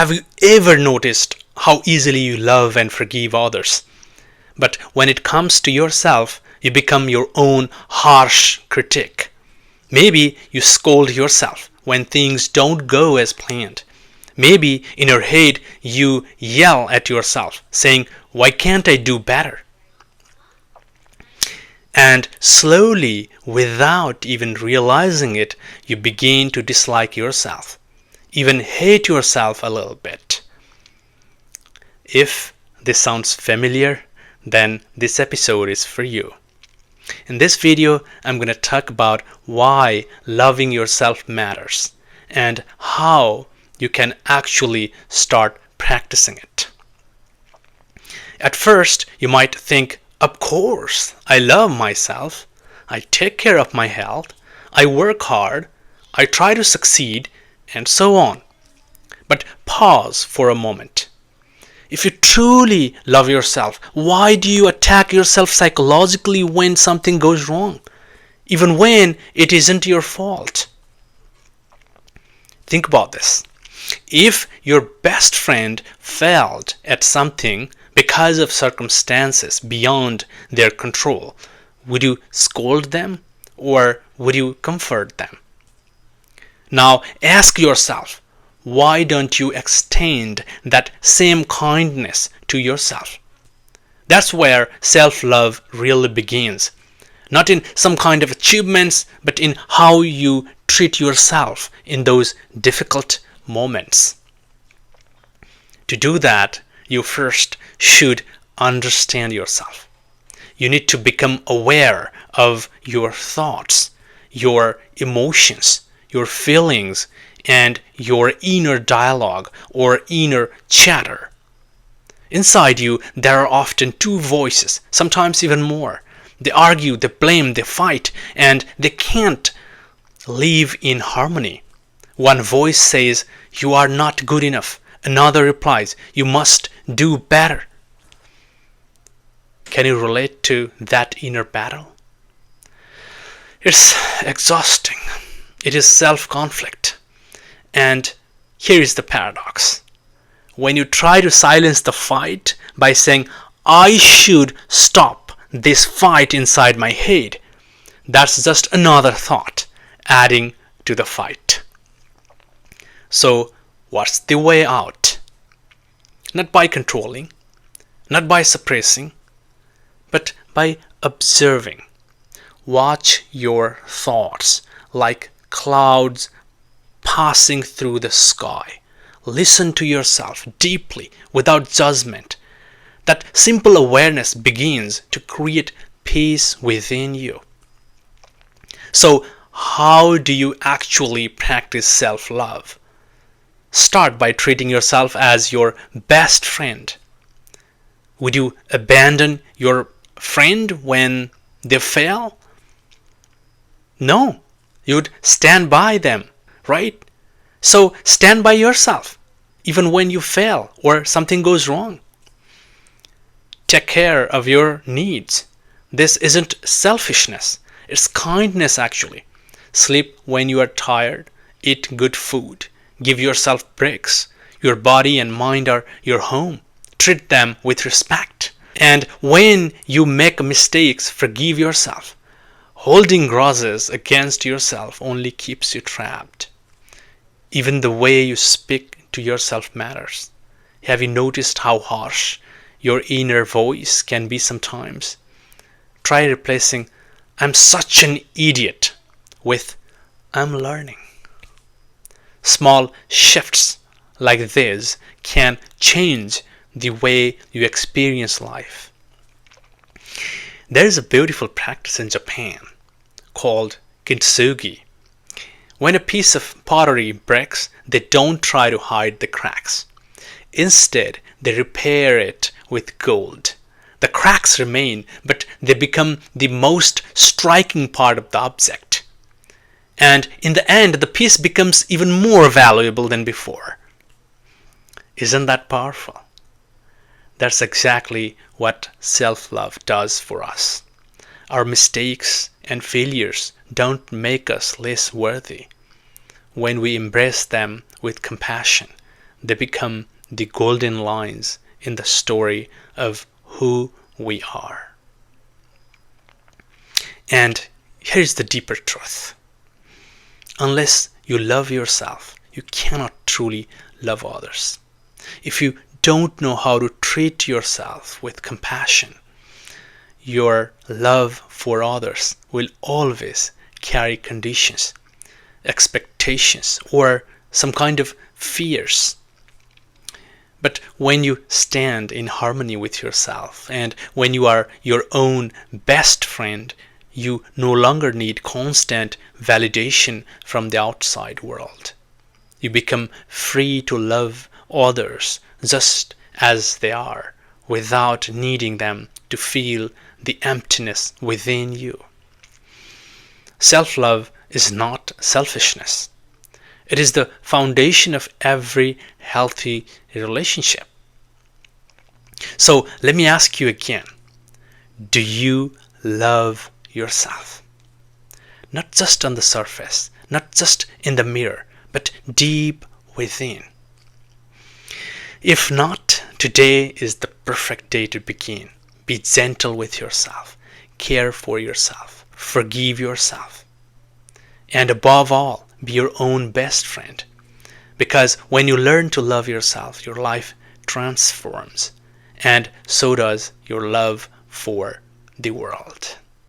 Have you ever noticed how easily you love and forgive others? But when it comes to yourself, you become your own harsh critic. Maybe you scold yourself when things don't go as planned. Maybe in your head you yell at yourself, saying, "Why can't I do better?" And slowly, without even realizing it, you begin to dislike yourself, even hate yourself a little bit. If this sounds familiar, then this episode is for you. In this video, I'm going to talk about why loving yourself matters and how you can actually start practicing it. At first, you might think, of course, I love myself. I take care of my health. I work hard. I try to succeed, and so on. But pause for a moment. If you truly love yourself, why do you attack yourself psychologically when something goes wrong, even when it isn't your fault? Think about this. If your best friend failed at something because of circumstances beyond their control, would you scold them or would you comfort them? Now ask yourself, why don't you extend that same kindness to yourself? That's where self-love really begins. Not in some kind of achievements, but in how you treat yourself in those difficult moments. To do that, you first should understand yourself. You need to become aware of your thoughts, your emotions, your feelings, and your inner dialogue or inner chatter. Inside you, there are often two voices, sometimes even more. They argue, they blame, they fight, and they can't live in harmony. One voice says, "You are not good enough." Another replies, "You must do better." Can you relate to that inner battle? It's exhausting. It is self-conflict. And here is the paradox. When you try to silence the fight by saying, "I should stop this fight inside my head," that's just another thought adding to the fight. So, what's the way out? Not by controlling, not by suppressing, but by observing. Watch your thoughts like clouds passing through the sky. Listen to yourself deeply without judgment. That simple awareness begins to create peace within you. So, how do you actually practice self-love? Start by treating yourself as your best friend. Would you abandon your friend when they fail? No, you'd stand by them, right? So stand by yourself, even when you fail or something goes wrong. Take care of your needs. This isn't selfishness, it's kindness actually. Sleep when you are tired, eat good food, give yourself breaks. Your body and mind are your home. Treat them with respect. And when you make mistakes, forgive yourself. Holding grudges against yourself only keeps you trapped. Even the way you speak to yourself matters. Have you noticed how harsh your inner voice can be sometimes? Try replacing "I'm such an idiot" with "I'm learning." Small shifts like this can change the way you experience life. There is a beautiful practice in Japan called Kintsugi. When a piece of pottery breaks, they don't try to hide the cracks. Instead, they repair it with gold. The cracks remain, but they become the most striking part of the object. And in the end, the piece becomes even more valuable than before. Isn't that powerful? That's exactly what self-love does for us. Our mistakes and failures don't make us less worthy. When we embrace them with compassion, they become the golden lines in the story of who we are. And here's the deeper truth. Unless you love yourself, you cannot truly love others. If you don't know how to treat yourself with compassion, your love for others will always carry conditions, expectations, or some kind of fears. But when you stand in harmony with yourself and when you are your own best friend, you no longer need constant validation from the outside world. You become free to love others just as they are, without needing them to feel the emptiness within you. Self-love is not selfishness. It is the foundation of every healthy relationship. So let me ask you again, do you love yourself? Not just on the surface, not just in the mirror, but deep within. If not, today is the perfect day to begin. Be gentle with yourself, care for yourself, forgive yourself, and above all, be your own best friend. Because when you learn to love yourself, your life transforms, and so does your love for the world.